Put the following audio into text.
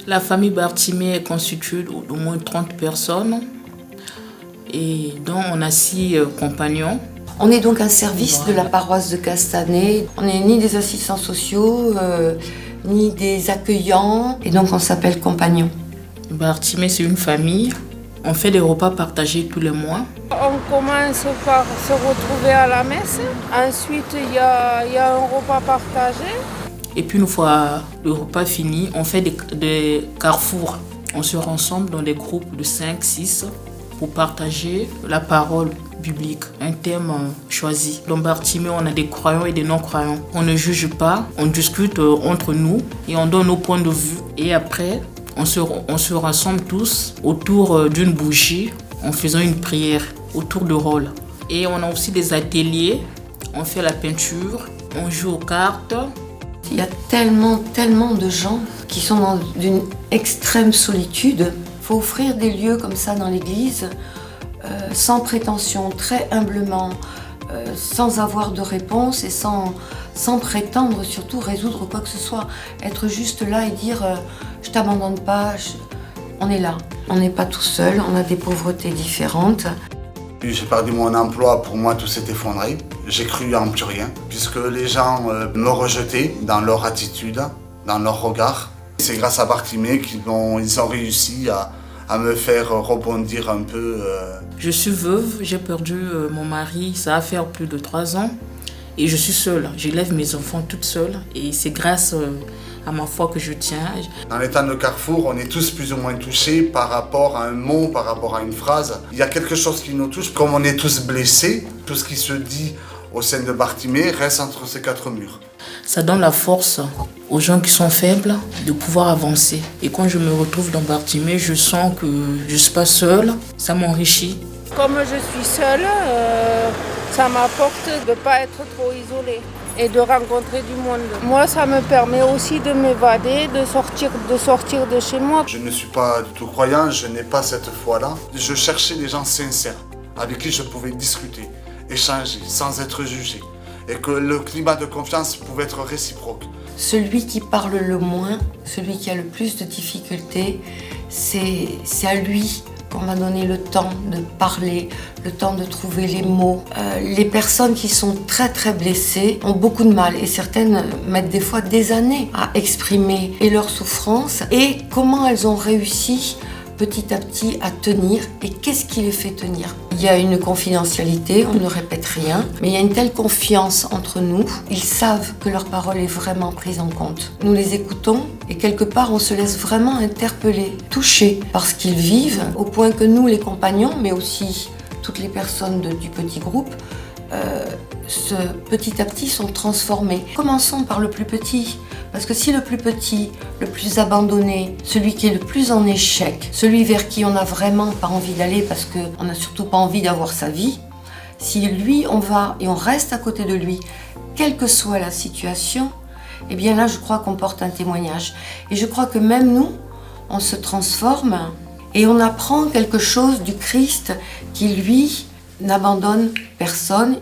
La famille Bartimée est constituée d'au moins 30 personnes et dont on a 6 compagnons. On est donc un service de la paroisse de Castanet. On n'est ni des assistants sociaux, ni des accueillants, et donc on s'appelle compagnons. Bartimée, c'est une famille. On fait des repas partagés tous les mois. On commence par se retrouver à la messe. Ensuite, il y a un repas partagé. Et puis une fois le repas fini, on fait des carrefours. On se rassemble dans des groupes de 5, 6 pour partager la parole biblique, un thème choisi. Dans Bartimée, on a des croyants et des non-croyants. On ne juge pas, on discute entre nous et on donne nos points de vue. Et après, on se rassemble tous autour d'une bougie en faisant une prière autour de rôle. Et on a aussi des ateliers, on fait la peinture, on joue aux cartes. Il y a tellement de gens qui sont dans une extrême solitude. Il faut offrir des lieux comme ça dans l'église, sans prétention, très humblement, sans avoir de réponse et sans prétendre surtout résoudre quoi que ce soit. Être juste là et dire je t'abandonne pas, on est là. On n'est pas tout seul, on a des pauvretés différentes. J'ai perdu mon emploi, pour moi tout s'est effondré. J'ai cru en plus rien, puisque les gens me rejetaient dans leur attitude, dans leur regard. C'est grâce à Bartimée qu'ils ont réussi à me faire rebondir un peu. Je suis veuve, j'ai perdu mon mari, ça va faire plus de 3 ans. Et je suis seule, j'élève mes enfants toute seule. Et c'est grâce à ma foi que je tiens. Dans les temps de Carrefour, on est tous plus ou moins touchés par rapport à un mot, par rapport à une phrase. Il y a quelque chose qui nous touche, comme on est tous blessés, tout ce qui se dit au sein de Bartimée reste entre ces 4 murs. Ça donne la force aux gens qui sont faibles de pouvoir avancer. Et quand je me retrouve dans Bartimée, je sens que je ne suis pas seule, ça m'enrichit. Comme je suis seule, ça m'apporte de ne pas être trop isolée et de rencontrer du monde. Moi, ça me permet aussi de m'évader, de sortir de chez moi. Je ne suis pas du tout croyant, je n'ai pas cette foi-là. Je cherchais des gens sincères, avec qui je pouvais discuter, échanger, sans être jugé. Et que le climat de confiance pouvait être réciproque. Celui qui parle le moins, celui qui a le plus de difficultés, c'est à lui qu'on va donner le temps de parler, le temps de trouver les mots. Les personnes qui sont très blessées ont beaucoup de mal et certaines mettent des fois des années à exprimer et leur souffrance et comment elles ont réussi petit à petit à tenir et qu'est-ce qui les fait tenir. Il y a une confidentialité, on ne répète rien, mais il y a une telle confiance entre nous, ils savent que leur parole est vraiment prise en compte. Nous les écoutons et quelque part on se laisse vraiment interpeller, toucher par ce qu'ils vivent, au point que nous les compagnons, mais aussi toutes les personnes du petit groupe, petit à petit sont transformés. Commençons par le plus petit. Parce que si le plus petit, le plus abandonné, celui qui est le plus en échec, celui vers qui on n'a vraiment pas envie d'aller parce qu'on n'a surtout pas envie d'avoir sa vie, si lui on va et on reste à côté de lui, quelle que soit la situation, eh bien là je crois qu'on porte un témoignage. Et je crois que même nous, on se transforme et on apprend quelque chose du Christ qui lui n'abandonne personne.